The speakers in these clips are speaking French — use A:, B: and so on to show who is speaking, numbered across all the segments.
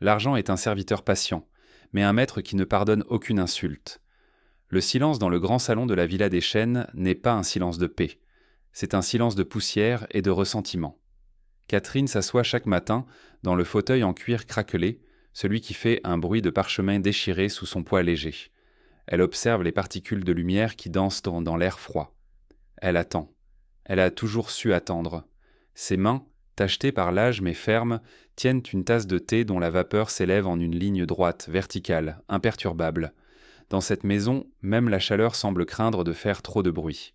A: L'argent est un serviteur patient, mais un maître qui ne pardonne aucune insulte. Le silence dans le grand salon de la Villa des Chênes n'est pas un silence de paix. C'est un silence de poussière et de ressentiment. Catherine s'assoit chaque matin dans le fauteuil en cuir craquelé, celui qui fait un bruit de parchemin déchiré sous son poids léger. Elle observe les particules de lumière qui dansent dans l'air froid. Elle attend. Elle a toujours su attendre. Ses mains, tachetées par l'âge mais fermes, tiennent une tasse de thé dont la vapeur s'élève en une ligne droite, verticale, imperturbable. Dans cette maison, même la chaleur semble craindre de faire trop de bruit.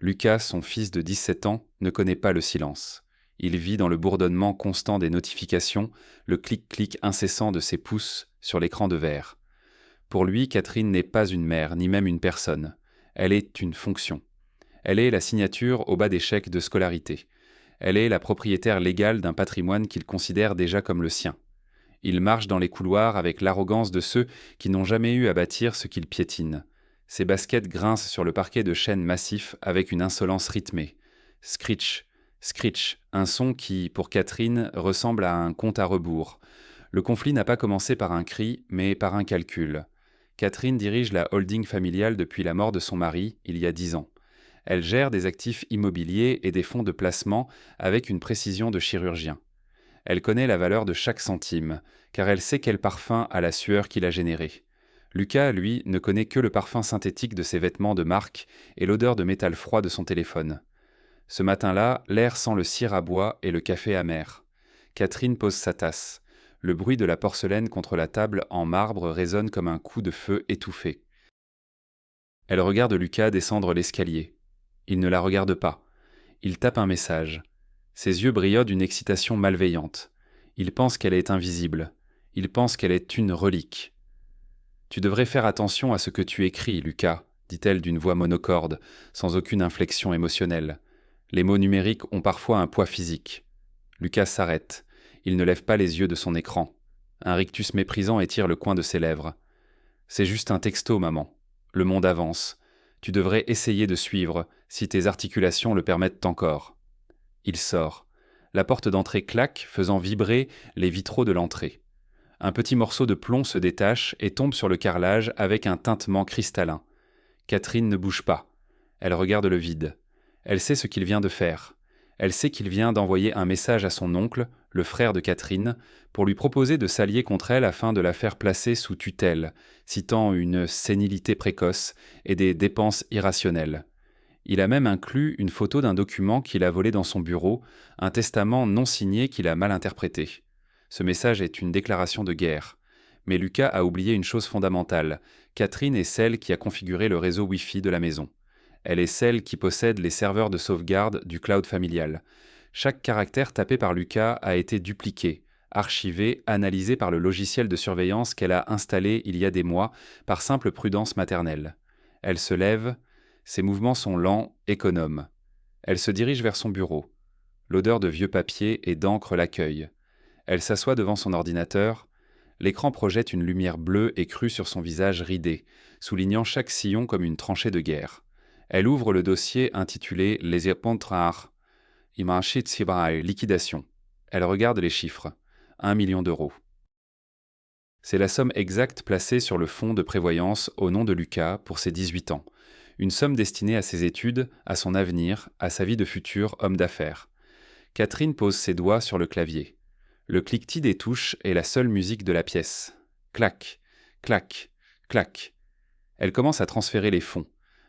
A: Lucas, son fils de 17 ans, ne connaît pas le silence. Il vit dans le bourdonnement constant des notifications, le clic-clic incessant de ses pouces sur l'écran de verre. Pour lui, Catherine n'est pas une mère, ni même une personne. Elle est une fonction. Elle est la signature au bas des chèques de scolarité. Elle est la propriétaire légale d'un patrimoine qu'il considère déjà comme le sien. Il marche dans les couloirs avec l'arrogance de ceux qui n'ont jamais eu à bâtir ce qu'ils piétinent. Ses baskets grincent sur le parquet de chêne massif avec une insolence rythmée. Scritch, scritch, un son qui, pour Catherine, ressemble à un compte à rebours. Le conflit n'a pas commencé par un cri, mais par un calcul. Catherine dirige la holding familiale depuis la mort de son mari, il y a 10 ans. Elle gère des actifs immobiliers et des fonds de placement avec une précision de chirurgien. Elle connaît la valeur de chaque centime, car elle sait quel parfum a la sueur qu'il a générée. Lucas, lui, ne connaît que le parfum synthétique de ses vêtements de marque et l'odeur de métal froid de son téléphone. Ce matin-là, l'air sent le cire à bois et le café amer. Catherine pose sa tasse. Le bruit de la porcelaine contre la table en marbre résonne comme un coup de feu étouffé. Elle regarde Lucas descendre l'escalier. Il ne la regarde pas. Il tape un message. Ses yeux brillent d'une excitation malveillante. Il pense qu'elle est invisible. Il pense qu'elle est une relique. « Tu devrais faire attention à ce que tu écris, Lucas, » dit-elle d'une voix monocorde, sans aucune inflexion émotionnelle. Les mots numériques ont parfois un poids physique. Lucas s'arrête. Il ne lève pas les yeux de son écran. Un rictus méprisant étire le coin de ses lèvres. « C'est juste un texto, maman. Le monde avance. Tu devrais essayer de suivre, si tes articulations le permettent encore. » Il sort. La porte d'entrée claque, faisant vibrer les vitraux de l'entrée. Un petit morceau de plomb se détache et tombe sur le carrelage avec un tintement cristallin. Catherine ne bouge pas. Elle regarde le vide. Elle sait ce qu'il vient de faire. Elle sait qu'il vient d'envoyer un message à son oncle, le frère de Catherine, pour lui proposer de s'allier contre elle afin de la faire placer sous tutelle, citant une sénilité précoce et des dépenses irrationnelles. Il a même inclus une photo d'un document qu'il a volé dans son bureau, un testament non signé qu'il a mal interprété. Ce message est une déclaration de guerre. Mais Lucas a oublié une chose fondamentale. Catherine est celle qui a configuré le réseau Wi-Fi de la maison. Elle est celle qui possède les serveurs de sauvegarde du cloud familial. Chaque caractère tapé par Lucas a été dupliqué, archivé, analysé par le logiciel de surveillance qu'elle a installé il y a des mois par simple prudence maternelle. Elle se lève, ses mouvements sont lents, économes. Elle se dirige vers son bureau. L'odeur de vieux papier et d'encre l'accueille. Elle s'assoit devant son ordinateur. L'écran projette une lumière bleue et crue sur son visage ridé, soulignant chaque sillon comme une tranchée de guerre. Elle ouvre le dossier intitulé « Les Epontrar Imashitshibai liquidation ». Elle regarde les chiffres. 1 million d'euros. C'est la somme exacte placée sur le fonds de prévoyance au nom de Lucas pour ses 18 ans. Une somme destinée à ses études, à son avenir, à sa vie de futur homme d'affaires. Catherine pose ses doigts sur le clavier. Le cliquetis des touches est la seule musique de la pièce. Clac, clac, clac. Elle commence à transférer les fonds.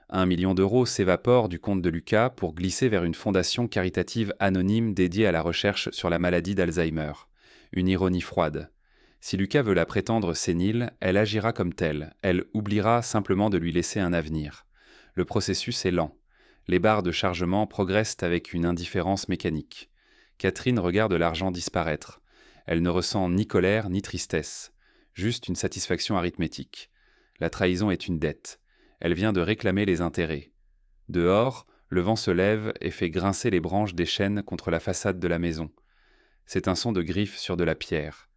A: 1 million d'euros s'évapore du compte de Lucas pour glisser vers une fondation caritative anonyme dédiée à la recherche sur la maladie d'Alzheimer. Une ironie froide. Si Lucas veut la prétendre sénile, elle agira comme telle. Elle oubliera simplement de lui laisser un avenir. Le processus est lent. Les barres de chargement progressent avec une indifférence mécanique. Catherine regarde l'argent disparaître. Elle ne ressent ni colère ni tristesse, juste une satisfaction arithmétique. La trahison est une dette. Elle vient de réclamer les intérêts. Dehors, le vent se lève et fait grincer les branches des chênes contre la façade de la maison. C'est un son de griffes sur de la pierre.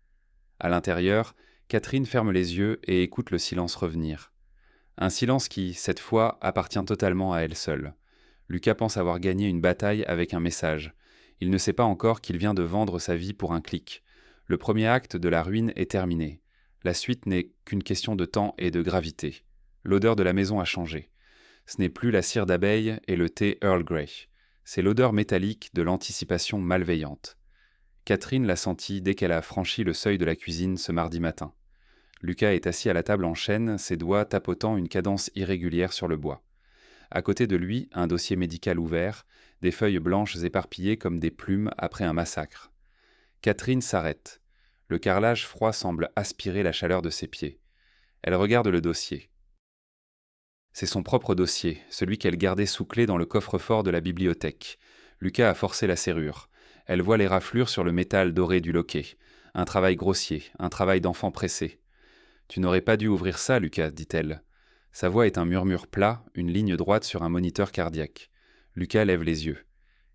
A: À l'intérieur, Catherine ferme les yeux et écoute le silence revenir. Un silence qui, cette fois, appartient totalement à elle seule. Lucas pense avoir gagné une bataille avec un message. Il ne sait pas encore qu'il vient de vendre sa vie pour un clic. Le premier acte de la ruine est terminé. La suite n'est qu'une question de temps et de gravité. L'odeur de la maison a changé. Ce n'est plus la cire d'abeille et le thé Earl Grey. C'est l'odeur métallique de l'anticipation malveillante. Catherine l'a senti dès qu'elle a franchi le seuil de la cuisine ce mardi matin. Lucas est assis à la table en chêne, ses doigts tapotant une cadence irrégulière sur le bois. À côté de lui, un dossier médical ouvert, des feuilles blanches éparpillées comme des plumes après un massacre. Catherine s'arrête. Le carrelage froid semble aspirer la chaleur de ses pieds. Elle regarde le dossier. C'est son propre dossier, celui qu'elle gardait sous clé dans le coffre-fort de la bibliothèque. Lucas a forcé la serrure. Elle voit les raflures sur le métal doré du loquet. Un travail grossier, un travail d'enfant pressé. « Tu n'aurais pas dû ouvrir ça, Lucas, dit-elle. » Sa voix est un murmure plat, une ligne droite sur un moniteur cardiaque. Lucas lève les yeux.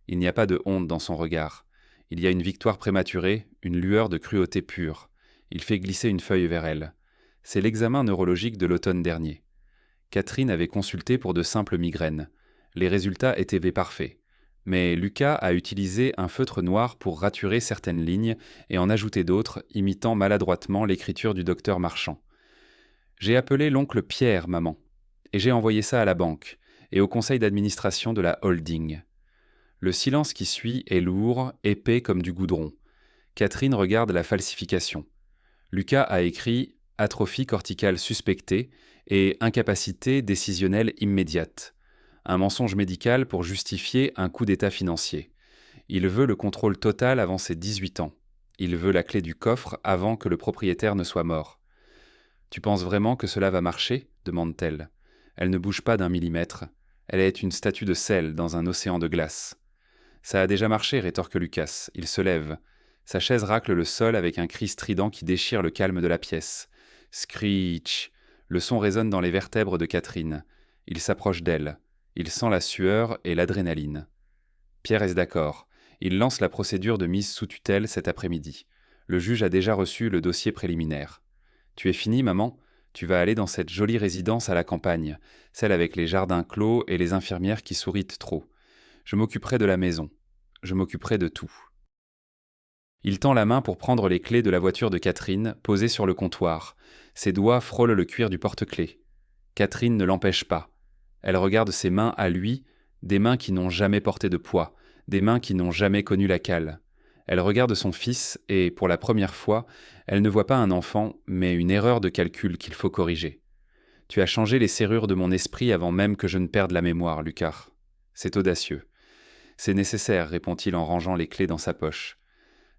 A: Il n'y a pas de honte dans son regard. Il y a une victoire prématurée, une lueur de cruauté pure. Il fait glisser une feuille vers elle. C'est l'examen neurologique de l'automne dernier. Catherine avait consulté pour de simples migraines. Les résultats étaient parfaits. Mais Lucas a utilisé un feutre noir pour raturer certaines lignes et en ajouter d'autres, imitant maladroitement l'écriture du docteur Marchand. « J'ai appelé l'oncle Pierre, maman, et j'ai envoyé ça à la banque et au conseil d'administration de la holding. » Le silence qui suit est lourd, épais comme du goudron. Catherine regarde la falsification. Lucas a écrit « atrophie corticale suspectée » et « incapacité décisionnelle immédiate ». Un mensonge médical pour justifier un coup d'état financier. Il veut le contrôle total avant ses 18 ans. Il veut la clé du coffre avant que le propriétaire ne soit mort. « Tu penses vraiment que cela va marcher ?» demande-t-elle. Elle ne bouge pas d'un millimètre. Elle est une statue de sel dans un océan de glace. « Ça a déjà marché, rétorque Lucas. Il se lève. Sa chaise racle le sol avec un cri strident qui déchire le calme de la pièce. Screech. Le son résonne dans les vertèbres de Catherine. Il s'approche d'elle. Il sent la sueur et l'adrénaline. Pierre est d'accord. Il lance la procédure de mise sous tutelle cet après-midi. Le juge a déjà reçu le dossier préliminaire. « Tu es finie, maman ? Tu vas aller dans cette jolie résidence à la campagne, celle avec les jardins clos et les infirmières qui sourient trop. Je m'occuperai de la maison. Je m'occuperai de tout. » Il tend la main pour prendre les clés de la voiture de Catherine, posée sur le comptoir. Ses doigts frôlent le cuir du porte-clés. Catherine ne l'empêche pas. Elle regarde ses mains à lui, des mains qui n'ont jamais porté de poids, des mains qui n'ont jamais connu la cale. Elle regarde son fils et, pour la première fois, elle ne voit pas un enfant, mais une erreur de calcul qu'il faut corriger. « Tu as changé les serrures de mon esprit avant même que je ne perde la mémoire, Lucas. C'est audacieux. »« C'est nécessaire, répond-il en rangeant les clés dans sa poche.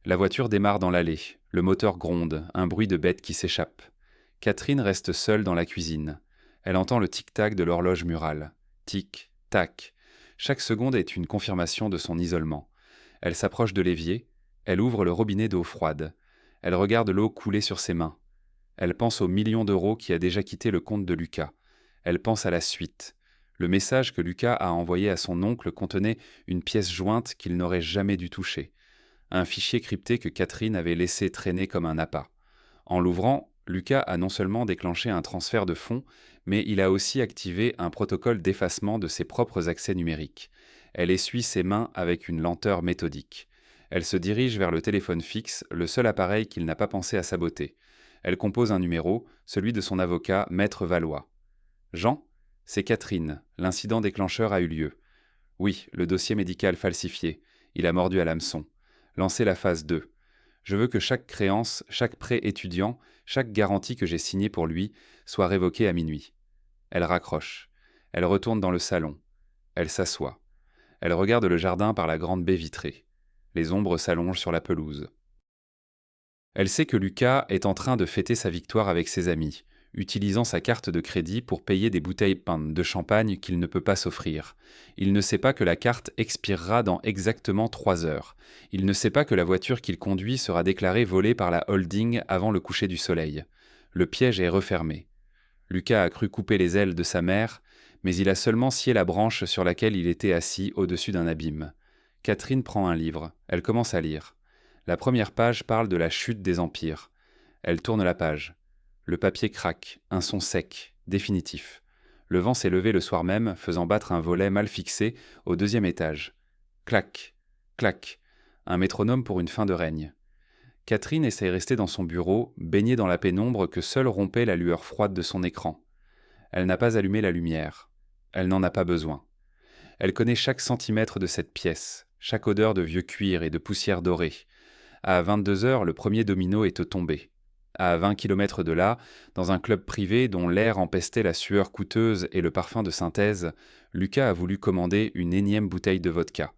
A: La voiture démarre dans l'allée. Le moteur gronde, un bruit de bête qui s'échappe. Catherine reste seule dans la cuisine. Elle entend le tic-tac de l'horloge murale. Tic, tac. Chaque seconde est une confirmation de son isolement. Elle s'approche de l'évier. Elle ouvre le robinet d'eau froide. Elle regarde l'eau couler sur ses mains. Elle pense au million d'euros qui a déjà quitté le compte de Lucas. Elle pense à la suite. Le message que Lucas a envoyé à son oncle contenait une pièce jointe qu'il n'aurait jamais dû toucher. Un fichier crypté que Catherine avait laissé traîner comme un appât. En l'ouvrant, Lucas a non seulement déclenché un transfert de fonds, mais il a aussi activé un protocole d'effacement de ses propres accès numériques. Elle essuie ses mains avec une lenteur méthodique. Elle se dirige vers le téléphone fixe, le seul appareil qu'il n'a pas pensé à saboter. Elle compose un numéro, celui de son avocat, Maître Valois. « Jean ? C'est Catherine. L'incident déclencheur a eu lieu. Oui, le dossier médical falsifié. Il a mordu à l'hameçon. Lancez la phase 2. Je veux que chaque créance, chaque prêt étudiant, chaque garantie que j'ai signée pour lui soit révoquée à minuit. » Elle raccroche. Elle retourne dans le salon. Elle s'assoit. Elle regarde le jardin par la grande baie vitrée. Les ombres s'allongent sur la pelouse. Elle sait que Lucas est en train de fêter sa victoire avec ses amis, utilisant sa carte de crédit pour payer des bouteilles peintes de champagne qu'il ne peut pas s'offrir. Il ne sait pas que la carte expirera dans exactement 3 heures. Il ne sait pas que la voiture qu'il conduit sera déclarée volée par la holding avant le coucher du soleil. Le piège est refermé. Lucas a cru couper les ailes de sa mère, mais il a seulement scié la branche sur laquelle il était assis au-dessus d'un abîme. Catherine prend un livre. Elle commence à lire. La première page parle de la chute des empires. Elle tourne la page. Le papier craque, un son sec, définitif. Le vent s'est levé le soir même, faisant battre un volet mal fixé au 2e étage. Clac, clac, un métronome pour une fin de règne. Catherine essaye de rester dans son bureau, baignée dans la pénombre que seule rompait la lueur froide de son écran. Elle n'a pas allumé la lumière. Elle n'en a pas besoin. Elle connaît chaque centimètre de cette pièce, chaque odeur de vieux cuir et de poussière dorée. À 22 heures, le premier domino est tombé. À 20 kilomètres de là, dans un club privé dont l'air empestait la sueur coûteuse et le parfum de synthèse, Lucas a voulu commander une énième bouteille de vodka.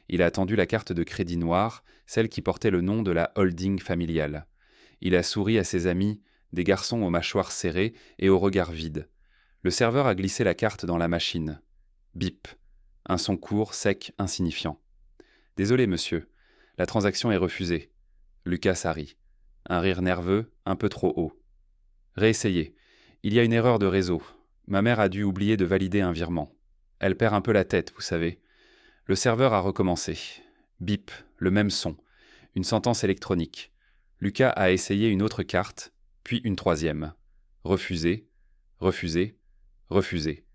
A: Il a attendu la carte de crédit noire, celle qui portait le nom de la holding familiale. Il a souri à ses amis, des garçons aux mâchoires serrées et au regard vide. Le serveur a glissé la carte dans la machine. Bip. Un son court, sec, insignifiant. « Désolé, monsieur. La transaction est refusée. » Lucas a ri. Un rire nerveux, un peu trop haut. « Réessayez. Il y a une erreur de réseau. Ma mère a dû oublier de valider un virement. Elle perd un peu la tête, vous savez. » Le serveur a recommencé. Bip, le même son. Une sentence électronique. Lucas a essayé une autre carte, puis une troisième. Refusé, refusé, refusé.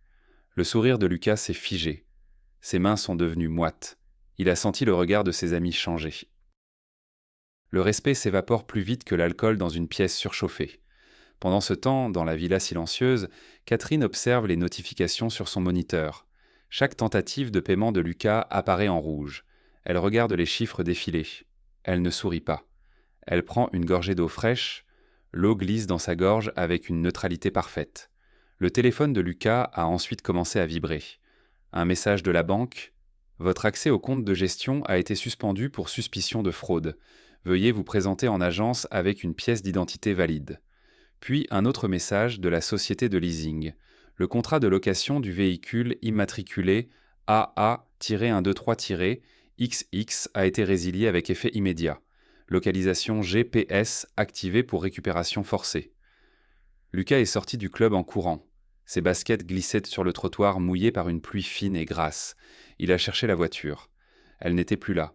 A: Le sourire de Lucas s'est figé. Ses mains sont devenues moites. Il a senti le regard de ses amis changer. Le respect s'évapore plus vite que l'alcool dans une pièce surchauffée. Pendant ce temps, dans la villa silencieuse, Catherine observe les notifications sur son moniteur. Chaque tentative de paiement de Lucas apparaît en rouge. Elle regarde les chiffres défiler. Elle ne sourit pas. Elle prend une gorgée d'eau fraîche. L'eau glisse dans sa gorge avec une neutralité parfaite. Le téléphone de Lucas a ensuite commencé à vibrer. Un message de la banque. « Votre accès au compte de gestion a été suspendu pour suspicion de fraude. Veuillez vous présenter en agence avec une pièce d'identité valide. » Puis un autre message de la société de leasing. Le contrat de location du véhicule immatriculé AA-123-XX a été résilié avec effet immédiat. Localisation GPS activée pour récupération forcée. Lucas est sorti du club en courant. Ses baskets glissaient sur le trottoir mouillé par une pluie fine et grasse. Il a cherché la voiture. Elle n'était plus là.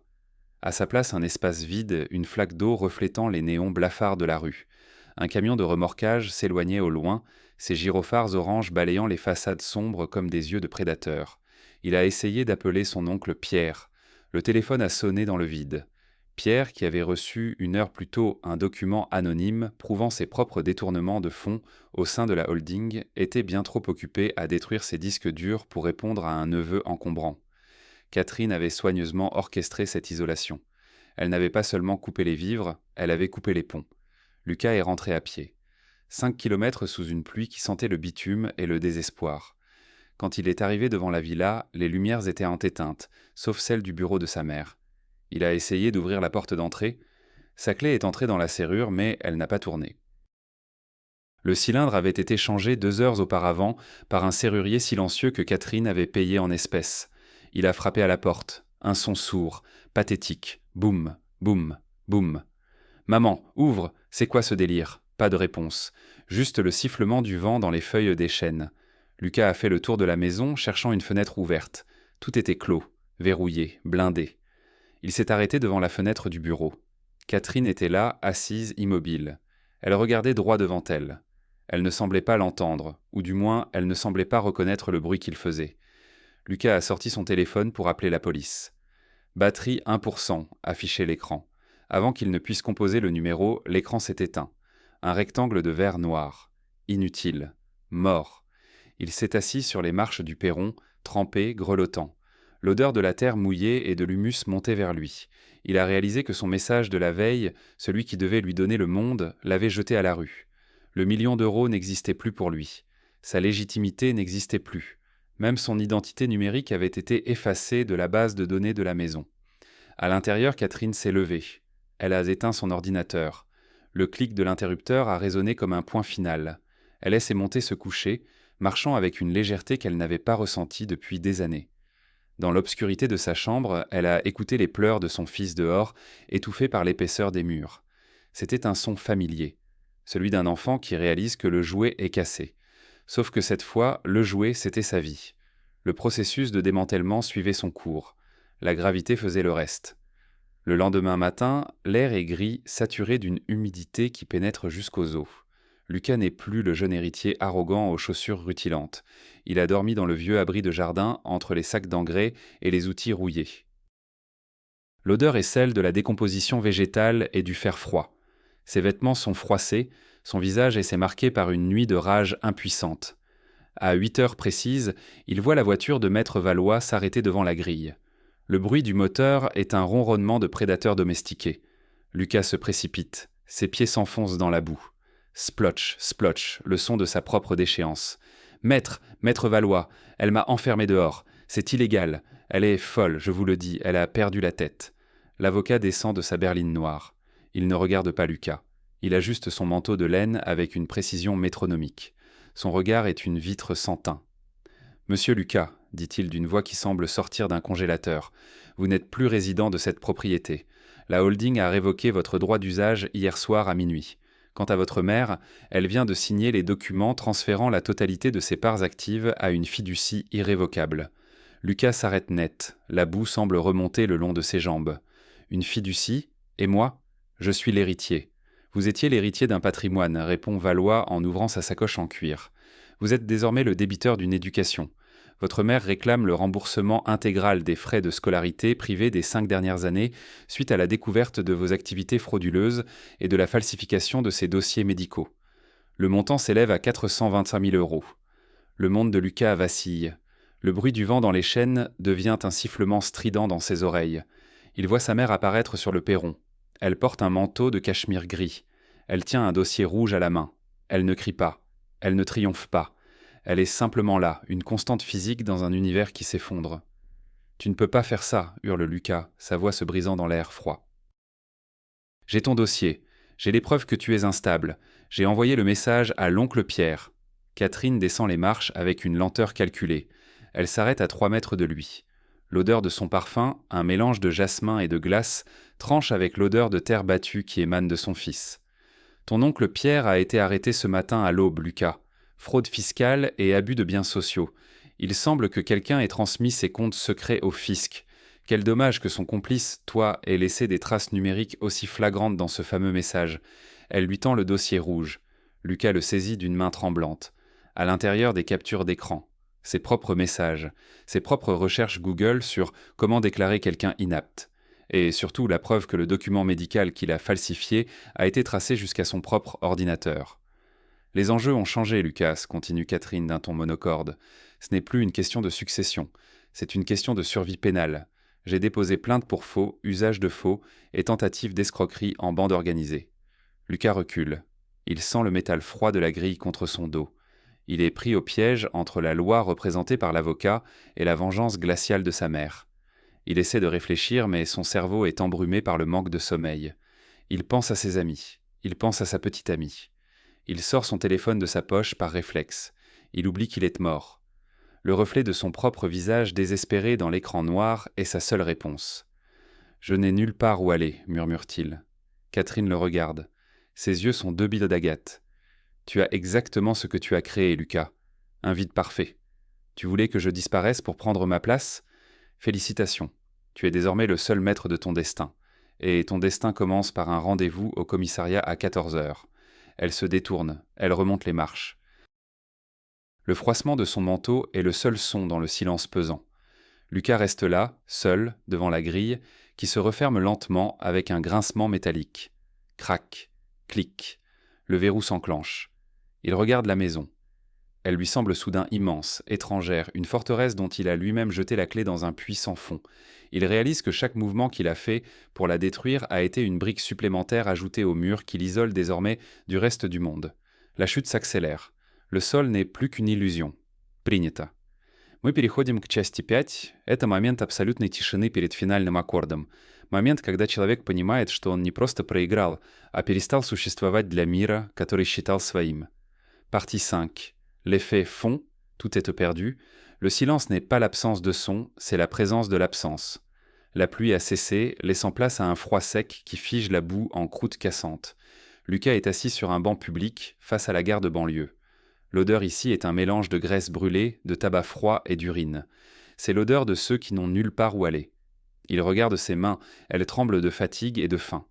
A: À sa place, un espace vide, une flaque d'eau reflétant les néons blafards de la rue. Un camion de remorquage s'éloignait au loin, ses gyrophares orange balayant les façades sombres comme des yeux de prédateurs. Il a essayé d'appeler son oncle Pierre. Le téléphone a sonné dans le vide. Pierre, qui avait reçu une heure plus tôt un document anonyme prouvant ses propres détournements de fonds au sein de la holding, était bien trop occupé à détruire ses disques durs pour répondre à un neveu encombrant. Catherine avait soigneusement orchestré cette isolation. Elle n'avait pas seulement coupé les vivres, elle avait coupé les ponts. Lucas est rentré à pied. 5 kilomètres sous une pluie qui sentait le bitume et le désespoir. Quand il est arrivé devant la villa, les lumières étaient éteintes, sauf celle du bureau de sa mère. Il a essayé d'ouvrir la porte d'entrée. Sa clé est entrée dans la serrure, mais elle n'a pas tourné. Le cylindre avait été changé 2 heures auparavant par un serrurier silencieux que Catherine avait payé en espèces. Il a frappé à la porte. Un son sourd, pathétique. Boum, boum, boum. « Maman, ouvre, c'est quoi ce délire ?» Pas de réponse. Juste le sifflement du vent dans les feuilles des chênes. Lucas a fait le tour de la maison, cherchant une fenêtre ouverte. Tout était clos, verrouillé, blindé. Il s'est arrêté devant la fenêtre du bureau. Catherine était là, assise, immobile. Elle regardait droit devant elle. Elle ne semblait pas l'entendre, ou du moins, elle ne semblait pas reconnaître le bruit qu'il faisait. Lucas a sorti son téléphone pour appeler la police. Batterie 1%, affichait l'écran. Avant qu'il ne puisse composer le numéro, l'écran s'est éteint. Un rectangle de verre noir. Inutile. Mort. Il s'est assis sur les marches du perron, trempé, grelottant. L'odeur de la terre mouillée et de l'humus montait vers lui. Il a réalisé que son message de la veille, celui qui devait lui donner le monde, l'avait jeté à la rue. Le million d'euros n'existait plus pour lui. Sa légitimité n'existait plus. Même son identité numérique avait été effacée de la base de données de la maison. À l'intérieur, Catherine s'est levée. Elle a éteint son ordinateur. Le clic de l'interrupteur a résonné comme un point final. Elle laissait monter se coucher, marchant avec une légèreté qu'elle n'avait pas ressentie depuis des années. Dans l'obscurité de sa chambre, elle a écouté les pleurs de son fils dehors, étouffés par l'épaisseur des murs. C'était un son familier, celui d'un enfant qui réalise que le jouet est cassé. Sauf que cette fois, le jouet, c'était sa vie. Le processus de démantèlement suivait son cours. La gravité faisait le reste. Le lendemain matin, l'air est gris, saturé d'une humidité qui pénètre jusqu'aux os. Lucas n'est plus le jeune héritier arrogant aux chaussures rutilantes. Il a dormi dans le vieux abri de jardin entre les sacs d'engrais et les outils rouillés. L'odeur est celle de la décomposition végétale et du fer froid. Ses vêtements sont froissés, son visage est marqué par une nuit de rage impuissante. À 8 heures précises, il voit la voiture de Maître Valois s'arrêter devant la grille. Le bruit du moteur est un ronronnement de prédateurs domestiqués. Lucas se précipite, ses pieds s'enfoncent dans la boue. Splotch, splotch, le son de sa propre déchéance. Maître Valois, elle m'a enfermé dehors. C'est illégal. Elle est folle, je vous le dis, elle a perdu la tête. L'avocat descend de sa berline noire. Il ne regarde pas Lucas. Il ajuste son manteau de laine avec une précision métronomique. Son regard est une vitre sans teint. « Monsieur Lucas, dit-il d'une voix qui semble sortir d'un congélateur, vous n'êtes plus résident de cette propriété. La holding a révoqué votre droit d'usage hier soir à minuit. Quant à votre mère, elle vient de signer les documents transférant la totalité de ses parts actives à une fiducie irrévocable. » Lucas s'arrête net, la boue semble remonter le long de ses jambes. Une fiducie? Et moi? Je suis l'héritier. Vous étiez l'héritier d'un patrimoine, répond Valois en ouvrant sa sacoche en cuir. Vous êtes désormais le débiteur d'une éducation. Votre mère réclame le remboursement intégral des frais de scolarité privés des 5 dernières années suite à la découverte de vos activités frauduleuses et de la falsification de ses dossiers médicaux. Le montant s'élève à 425 000 €. Le monde de Lucas vacille. Le bruit du vent dans les chênes devient un sifflement strident dans ses oreilles. Il voit sa mère apparaître sur le perron. Elle porte un manteau de cachemire gris. Elle tient un dossier rouge à la main. Elle ne crie pas. Elle ne triomphe pas. Elle est simplement là, une constante physique dans un univers qui s'effondre. « Tu ne peux pas faire ça, hurle Lucas, sa voix se brisant dans l'air froid. « J'ai ton dossier. J'ai les preuves que tu es instable. J'ai envoyé le message à l'oncle Pierre. » Catherine descend les marches avec une lenteur calculée. Elle s'arrête à 3 mètres de lui. L'odeur de son parfum, un mélange de jasmin et de glace, tranche avec l'odeur de terre battue qui émane de son fils. « Ton oncle Pierre a été arrêté ce matin à l'aube, Lucas. Fraude fiscale et abus de biens sociaux. Il semble que quelqu'un ait transmis ses comptes secrets au fisc. Quel dommage que son complice, toi, ait laissé des traces numériques aussi flagrantes dans ce fameux message. » Elle lui tend le dossier rouge. Lucas le saisit d'une main tremblante. À l'intérieur des captures d'écran. Ses propres messages, ses propres recherches Google sur comment déclarer quelqu'un inapte. Et surtout la preuve que le document médical qu'il a falsifié a été tracé jusqu'à son propre ordinateur. « Les enjeux ont changé, Lucas, continue Catherine d'un ton monocorde. Ce n'est plus une question de succession, c'est une question de survie pénale. J'ai déposé plainte pour faux, usage de faux et tentative d'escroquerie en bande organisée. » Lucas recule. Il sent le métal froid de la grille contre son dos. Il est pris au piège entre la loi représentée par l'avocat et la vengeance glaciale de sa mère. Il essaie de réfléchir, mais son cerveau est embrumé par le manque de sommeil. Il pense à ses amis. Il pense à sa petite amie. Il sort son téléphone de sa poche par réflexe. Il oublie qu'il est mort. Le reflet de son propre visage désespéré dans l'écran noir est sa seule réponse. « Je n'ai nulle part où aller, murmure-t-il. Catherine le regarde. Ses yeux sont 2 billes d'agate. Tu as exactement ce que tu as créé, Lucas. Un vide parfait. Tu voulais que je disparaisse pour prendre ma place? Félicitations. Tu es désormais le seul maître de ton destin. Et ton destin commence par un rendez-vous au commissariat à 14 heures. Elle se détourne, elle remonte les marches. Le froissement de son manteau est le seul son dans le silence pesant. Lucas reste là, seul, devant la grille, qui se referme lentement avec un grincement métallique. Crac, clic. Le verrou s'enclenche. Il regarde la maison. Elle lui semble soudain immense, étrangère, une forteresse dont il a lui-même jeté la clé dans un puits sans fond. Il réalise que chaque mouvement qu'il a fait pour la détruire a été une brique supplémentaire ajoutée au mur qui l'isole désormais du reste du monde. La chute s'accélère. Le sol n'est plus qu'une illusion. Принято. Мы переходим к части 5. Это момент абсолютной тишины перед финальным аккордом. Момент, когда человек понимает, что он не просто проиграл, а перестал существовать для мира, который считал своим. Partie 5. L'effet fond, tout est perdu. Le silence n'est pas l'absence de son, c'est la présence de l'absence. La pluie a cessé, laissant place à un froid sec qui fige la boue en croûte cassante. Lucas est assis sur un banc public, face à la gare de banlieue. L'odeur ici est un mélange de graisse brûlée, de tabac froid et d'urine. C'est l'odeur de ceux qui n'ont nulle part où aller. Il regarde ses mains, elles tremblent de fatigue et de faim.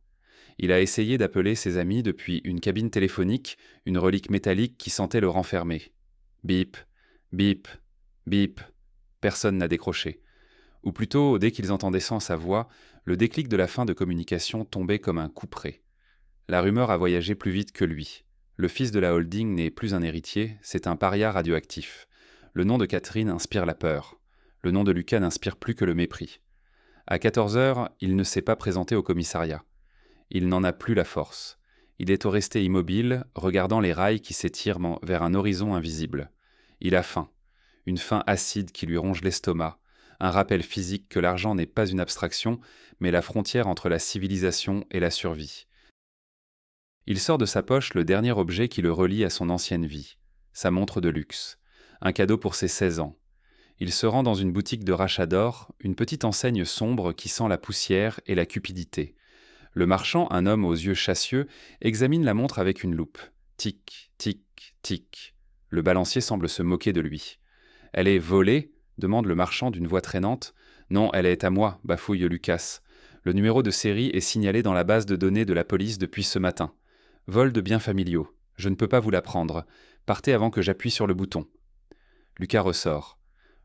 A: Il a essayé d'appeler ses amis depuis une cabine téléphonique, une relique métallique qui sentait le renfermer. Bip, bip, bip. Personne n'a décroché. Ou plutôt, dès qu'ils entendaient sans sa voix, le déclic de la fin de communication tombait comme un couperet. La rumeur a voyagé plus vite que lui. Le fils de la holding n'est plus un héritier, c'est un paria radioactif. Le nom de Catherine inspire la peur. Le nom de Lucas n'inspire plus que le mépris. À 14 heures, il ne s'est pas présenté au commissariat. Il n'en a plus la force. Il est resté immobile, regardant les rails qui s'étirent vers un horizon invisible. Il a faim. Une faim acide qui lui ronge l'estomac. Un rappel physique que l'argent n'est pas une abstraction, mais la frontière entre la civilisation et la survie. Il sort de sa poche le dernier objet qui le relie à son ancienne vie. Sa montre de luxe. Un cadeau pour ses 16 ans. Il se rend dans une boutique de rachat d'or, une petite enseigne sombre qui sent la poussière et la cupidité. Le marchand, un homme aux yeux chassieux, examine la montre avec une loupe. Tic, tic, tic. Le balancier semble se moquer de lui. « Elle est volée ?» demande le marchand d'une voix traînante. « Non, elle est à moi » bafouille Lucas. Le numéro de série est signalé dans la base de données de la police depuis ce matin. Vol de biens familiaux. Je ne peux pas vous la prendre. Partez avant que j'appuie sur le bouton. Lucas ressort.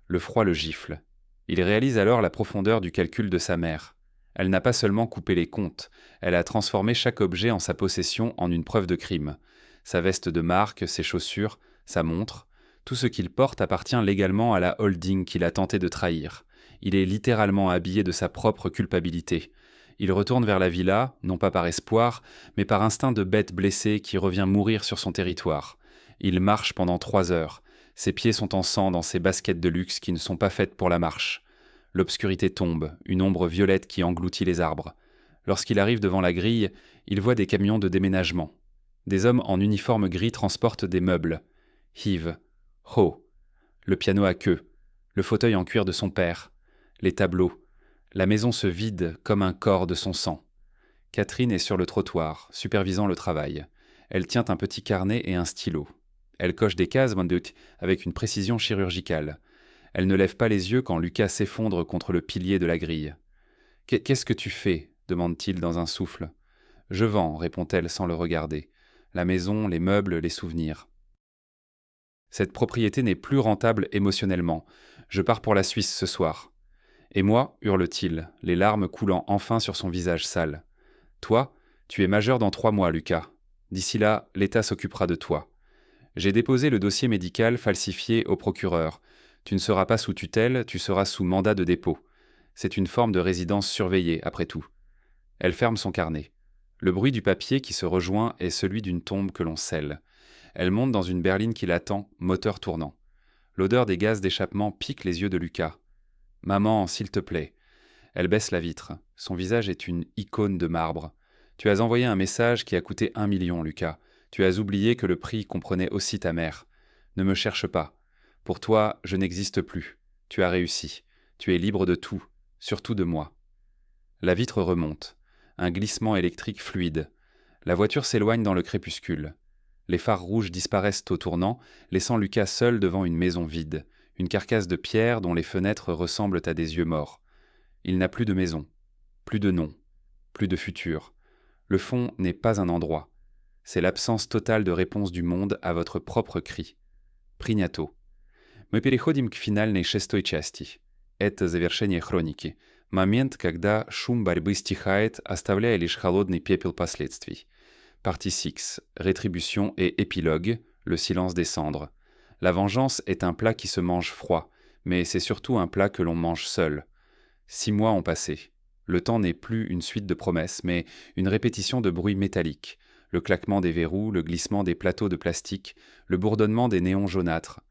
A: Le froid le gifle. Il réalise alors la profondeur du calcul de sa mère. Elle n'a pas seulement coupé les comptes, elle a transformé chaque objet en sa possession en une preuve de crime. Sa veste de marque, ses chaussures, sa montre, tout ce qu'il porte appartient légalement à la holding qu'il a tenté de trahir. Il est littéralement habillé de sa propre culpabilité. Il retourne vers la villa, non pas par espoir, mais par instinct de bête blessée qui revient mourir sur son territoire. Il marche pendant 3 heures. Ses pieds sont en sang dans ses baskets de luxe qui ne sont pas faites pour la marche. L'obscurité tombe, une ombre violette qui engloutit les arbres. Lorsqu'il arrive devant la grille, il voit des camions de déménagement. Des hommes en uniforme gris transportent des meubles. Hiv, Ho, le piano à queue, le fauteuil en cuir de son père, les tableaux. La maison se vide comme un corps de son sang. Catherine est sur le trottoir, supervisant le travail. Elle tient un petit carnet et un stylo. Elle coche des cases, avec une précision chirurgicale. Elle ne lève pas les yeux quand Lucas s'effondre contre le pilier de la grille. « Qu'est-ce que tu fais ?» demande-t-il dans un souffle. « Je vends, répond-elle sans le regarder. La maison, les meubles, les souvenirs. Cette propriété n'est plus rentable émotionnellement. Je pars pour la Suisse ce soir. Et moi, hurle-t-il, les larmes coulant enfin sur son visage sale. Toi, tu es majeur dans 3 mois, Lucas. D'ici là, l'État s'occupera de toi. J'ai déposé le dossier médical falsifié au procureur. Tu ne seras pas sous tutelle, tu seras sous mandat de dépôt. C'est une forme de résidence surveillée, après tout. Elle ferme son carnet. Le bruit du papier qui se rejoint est celui d'une tombe que l'on scelle. Elle monte dans une berline qui l'attend, moteur tournant. L'odeur des gaz d'échappement pique les yeux de Lucas. « Maman, s'il te plaît. » Elle baisse la vitre. Son visage est une icône de marbre. « Tu as envoyé un message qui a coûté 1 million, Lucas. Tu as oublié que le prix comprenait aussi ta mère. Ne me cherche pas. Pour toi, je n'existe plus. Tu as réussi. Tu es libre de tout, surtout de moi. » La vitre remonte. Un glissement électrique fluide. La voiture s'éloigne dans le crépuscule. Les phares rouges disparaissent au tournant, laissant Lucas seul devant une maison vide, une carcasse de pierre dont les fenêtres ressemblent à des yeux morts. Il n'a plus de maison, plus de nom, plus de futur. Le fond n'est pas un endroit. C'est l'absence totale de réponse du monde à votre propre cri. Принято. Мы переходим к финальной 6-й части. Это завершение хроники. Момент, когда шум борьбы стихает, оставляя лишь холодный пепел последствий. Partie 6. Rétribution et épilogue, le silence des cendres. La vengeance est un plat qui se mange froid, mais c'est surtout un plat que l'on mange seul. 6 mois ont passé. Le temps n'est plus une suite de promesses, mais une répétition de bruits métalliques. Le claquement des verrous, le glissement des plateaux de plastique, le bourdonnement des néons jaunâtres.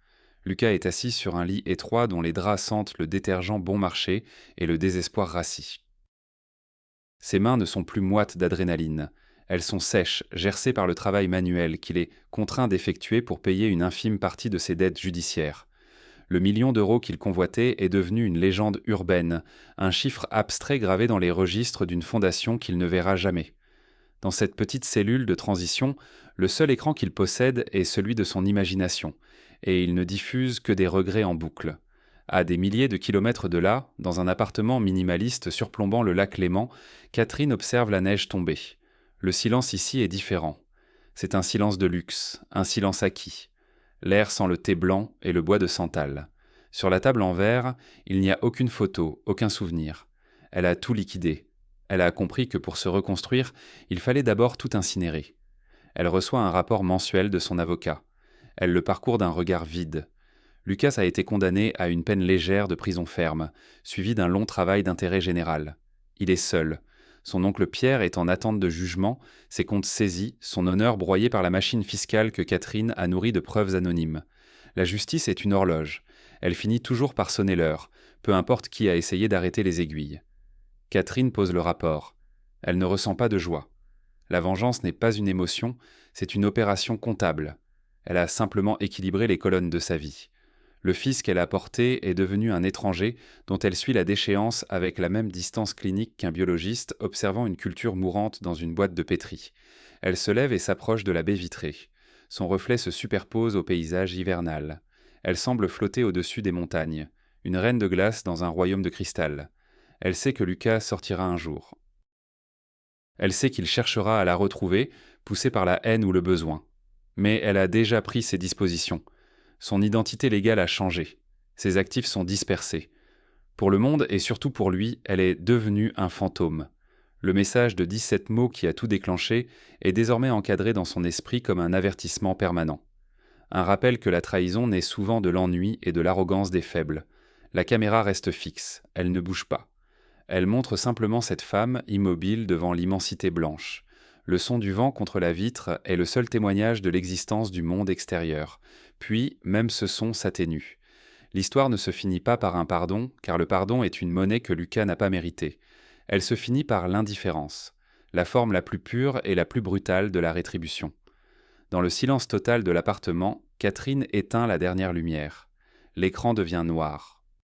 A: Lucas est assis sur un lit étroit dont les draps sentent le détergent bon marché et le désespoir rassis. Ses mains ne sont plus moites d'adrénaline. Elles sont sèches, gercées par le travail manuel qu'il est contraint d'effectuer pour payer une infime partie de ses dettes judiciaires. Le million d'euros qu'il convoitait est devenu une légende urbaine, un chiffre abstrait gravé dans les registres d'une fondation qu'il ne verra jamais. Dans cette petite cellule de transition, le seul écran qu'il possède est celui de son imagination, et il ne diffuse que des regrets en boucle. À des milliers de kilomètres de là, dans un appartement minimaliste surplombant le lac Léman, Catherine observe la neige tomber. Le silence ici est différent. C'est un silence de luxe, un silence acquis. L'air sent le thé blanc et le bois de santal. Sur la table en verre, il n'y a aucune photo, aucun souvenir. Elle a tout liquidé. Elle a compris que pour se reconstruire, il fallait d'abord tout incinérer. Elle reçoit un rapport mensuel de son avocat. Elle le parcourt d'un regard vide. Lucas a été condamné à une peine légère de prison ferme, suivie d'un long travail d'intérêt général. Il est seul. Son oncle Pierre est en attente de jugement, ses comptes saisis, son honneur broyé par la machine fiscale que Catherine a nourrie de preuves anonymes. La justice est une horloge. Elle finit toujours par sonner l'heure, peu importe qui a essayé d'arrêter les aiguilles. Catherine pose le rapport. Elle ne ressent pas de joie. La vengeance n'est pas une émotion, c'est une opération comptable. Elle a simplement équilibré les colonnes de sa vie. Le fils qu'elle a porté est devenu un étranger dont elle suit la déchéance avec la même distance clinique qu'un biologiste observant une culture mourante dans une boîte de pétri. Elle se lève et s'approche de la baie vitrée. Son reflet se superpose au paysage hivernal. Elle semble flotter au-dessus des montagnes, une reine de glace dans un royaume de cristal. Elle sait que Lucas sortira un jour. Elle sait qu'il cherchera à la retrouver, poussé par la haine ou le besoin. Mais elle a déjà pris ses dispositions. Son identité légale a changé. Ses actifs sont dispersés. Pour le monde, et surtout pour lui, elle est devenue un fantôme. Le message de 17 mots qui a tout déclenché est désormais encadré dans son esprit comme un avertissement permanent. Un rappel que la trahison naît souvent de l'ennui et de l'arrogance des faibles. La caméra reste fixe, elle ne bouge pas. Elle montre simplement cette femme immobile devant l'immensité blanche. Le son du vent contre la vitre est le seul témoignage de l'existence du monde extérieur. Puis, même ce son s'atténue. L'histoire ne se finit pas par un pardon, car le pardon est une monnaie que Lucas n'a pas méritée. Elle se finit par l'indifférence, la forme la plus pure et la plus brutale de la rétribution. Dans le silence total de l'appartement, Catherine éteint la dernière lumière. L'écran devient noir.